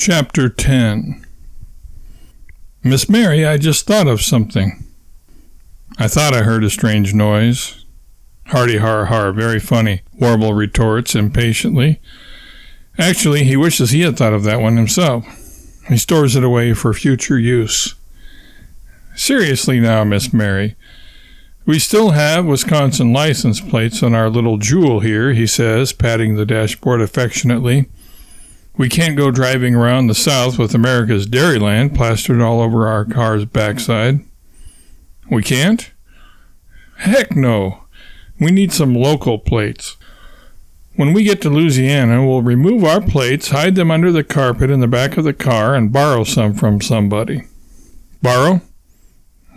Chapter 10. Miss Mary, I just thought of something. I thought I heard a strange noise. Hardy har har, very funny, Warble retorts impatiently. Actually, he wishes he had thought of that one himself. He stores it away for future use. Seriously now, Miss Mary. We still have Wisconsin license plates on our little jewel here, he says, patting the dashboard affectionately. We can't go driving around the South with America's Dairyland plastered all over our car's backside. We can't? Heck no. We need some local plates. When we get to Louisiana, we'll remove our plates, hide them under the carpet in the back of the car, and borrow some from somebody. Borrow?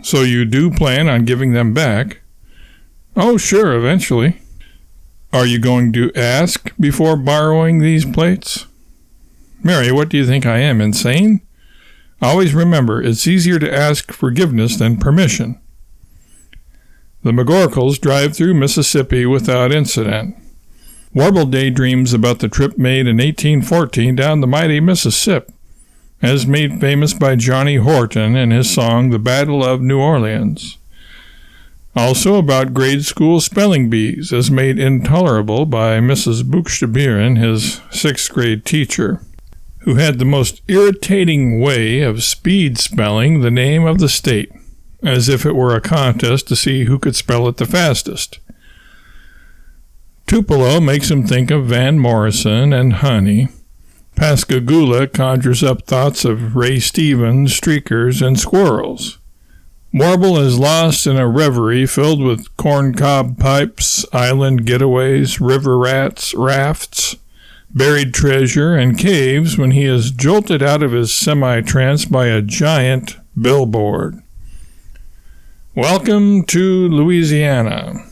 So you do plan on giving them back? Oh, sure, eventually. Are you going to ask before borrowing these plates? Mary, what do you think I am, insane? Always remember, it's easier to ask forgiveness than permission. The McGorkles drive through Mississippi without incident. Warble daydreams about the trip made in 1814 down the mighty Mississippi, as made famous by Johnny Horton in his song The Battle of New Orleans. Also about grade school spelling bees, as made intolerable by Mrs. Buxtehude, his 6th grade teacher, who had the most irritating way of speed spelling the name of the state, as if it were a contest to see who could spell it the fastest. Tupelo makes him think of Van Morrison and honey. Pascagoula conjures up thoughts of Ray Stevens, streakers, and squirrels. Warble is lost in a reverie filled with corncob pipes, island getaways, river rats, rafts, buried treasure, and caves when he is jolted out of his semi-trance by a giant billboard. Welcome to Louisiana.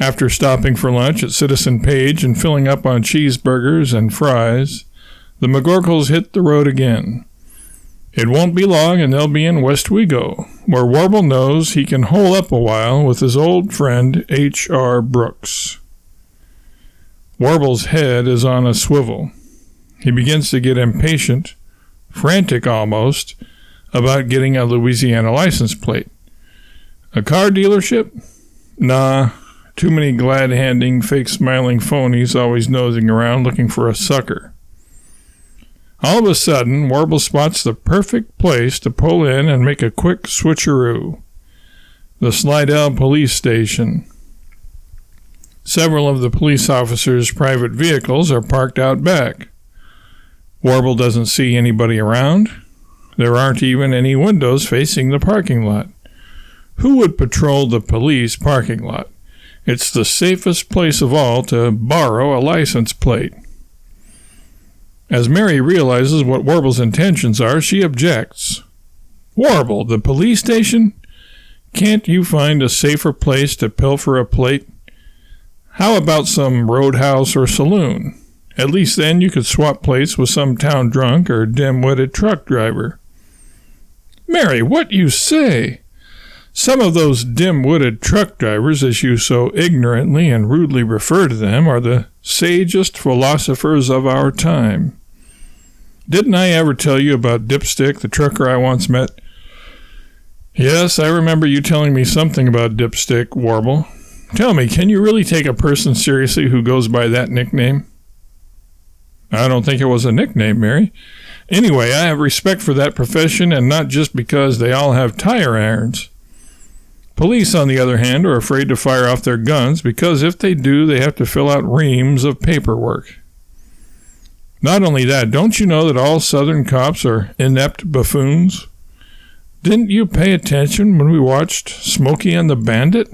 After stopping for lunch at Citizen Page and filling up on cheeseburgers and fries, the McGorkles hit the road again. It won't be long and they'll be in Westwego, where Warble knows he can hole up a while with his old friend H.R. Brooks. Warble's head is on a swivel. He begins to get impatient, frantic almost, about getting a Louisiana license plate. A car dealership? Nah, too many glad-handing, fake-smiling phonies always nosing around looking for a sucker. All of a sudden, Warble spots the perfect place to pull in and make a quick switcheroo. The Slidell police station. Several of the police officers' private vehicles are parked out back. Warble doesn't see anybody around. There aren't even any windows facing the parking lot. Who would patrol the police parking lot? It's the safest place of all to borrow a license plate. As Mary realizes what Warble's intentions are, she objects. Warble, the police station? Can't you find a safer place to pilfer a plate? How about some roadhouse or saloon? At least then you could swap plates with some town drunk or dim-witted truck driver. Mary, what you say? Some of those dim-witted truck drivers, as you so ignorantly and rudely refer to them, are the sagest philosophers of our time. Didn't I ever tell you about Dipstick, the trucker I once met? Yes, I remember you telling me something about Dipstick, Warble. Tell me, can you really take a person seriously who goes by that nickname? I don't think it was a nickname, Mary. Anyway, I have respect for that profession, and not just because they all have tire irons. Police, on the other hand, are afraid to fire off their guns because if they do, they have to fill out reams of paperwork. Not only that, don't you know that all Southern cops are inept buffoons? Didn't you pay attention when we watched Smokey and the Bandit?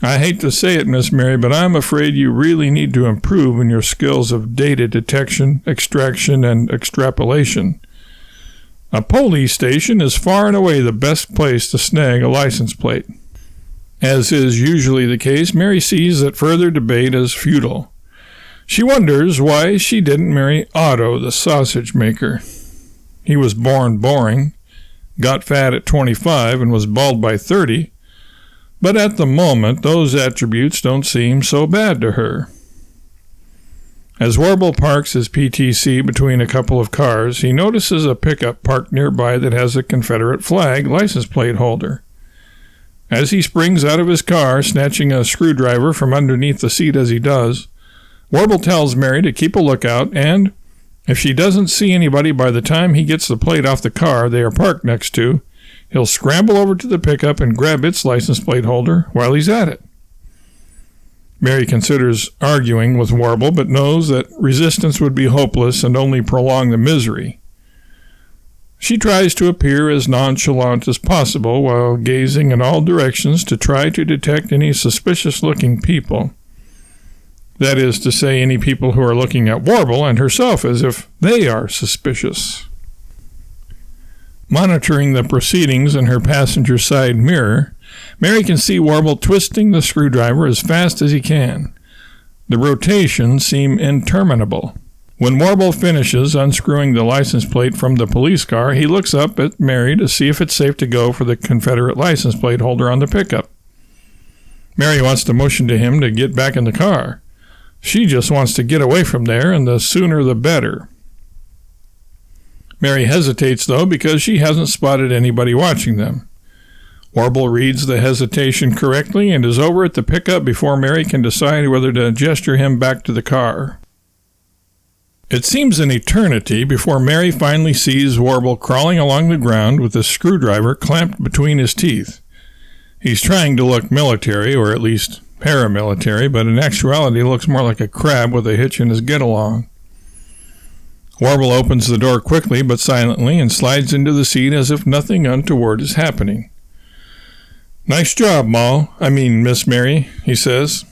I hate to say it, Miss Mary, but I'm afraid you really need to improve in your skills of data detection, extraction, and extrapolation. A police station is far and away the best place to snag a license plate. As is usually the case, Mary sees that further debate is futile. She wonders why she didn't marry Otto, the sausage maker. He was born boring, got fat at 25, and was bald by 30, but at the moment those attributes don't seem so bad to her. As Warble parks his PTC between a couple of cars, he notices a pickup parked nearby that has a Confederate Flag license plate holder. As he springs out of his car, snatching a screwdriver from underneath the seat as he does, Warble tells Mary to keep a lookout, and if she doesn't see anybody by the time he gets the plate off the car they are parked next to, he'll scramble over to the pickup and grab its license plate holder while he's at it. Mary considers arguing with Warble, but knows that resistance would be hopeless and only prolong the misery. She tries to appear as nonchalant as possible while gazing in all directions to try to detect any suspicious-looking people. That is to say, any people who are looking at Warble and herself as if they are suspicious. Monitoring the proceedings in her passenger side mirror, Mary can see Warble twisting the screwdriver as fast as he can. The rotations seem interminable. When Warble finishes unscrewing the license plate from the police car, he looks up at Mary to see if it's safe to go for the Confederate license plate holder on the pickup. Mary wants to motion to him to get back in the car. She just wants to get away from there, and the sooner the better. Mary hesitates, though, because she hasn't spotted anybody watching them. Warble reads the hesitation correctly and is over at the pickup before Mary can decide whether to gesture him back to the car. It seems an eternity before Mary finally sees Warble crawling along the ground with a screwdriver clamped between his teeth. He's trying to look military, or at least paramilitary, but in actuality looks more like a crab with a hitch in his get-along. Warble opens the door quickly but silently and slides into the seat as if nothing untoward is happening. "Nice job, Miss Mary," he says.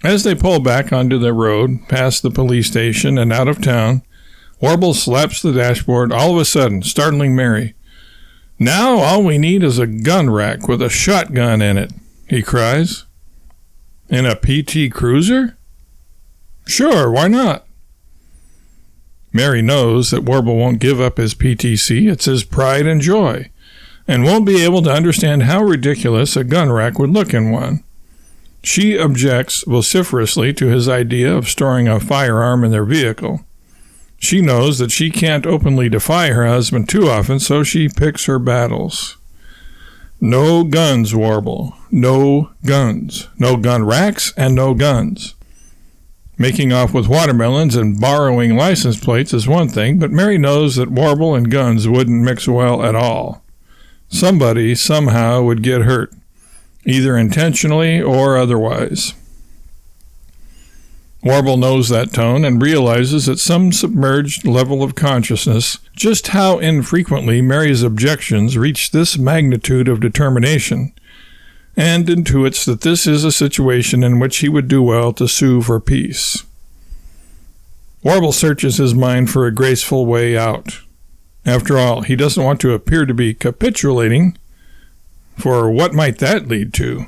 As they pull back onto the road, past the police station and out of town, Warble slaps the dashboard all of a sudden, startling Mary. "Now all we need is a gun rack with a shotgun in it," he cries. "In a PT Cruiser?" "Sure, why not?" Mary knows that Warble won't give up his PTC, it's his pride and joy, and won't be able to understand how ridiculous a gun rack would look in one. She objects vociferously to his idea of storing a firearm in their vehicle. She knows that she can't openly defy her husband too often, so she picks her battles. No guns, Warble. No guns. No gun racks and no guns. Making off with watermelons and borrowing license plates is one thing, but Mary knows that Warble and guns wouldn't mix well at all. Somebody, somehow, would get hurt, either intentionally or otherwise. Warble knows that tone and realizes at some submerged level of consciousness just how infrequently Mary's objections reach this magnitude of determination, and intuits that this is a situation in which he would do well to sue for peace. Warble searches his mind for a graceful way out. After all, he doesn't want to appear to be capitulating, for what might that lead to?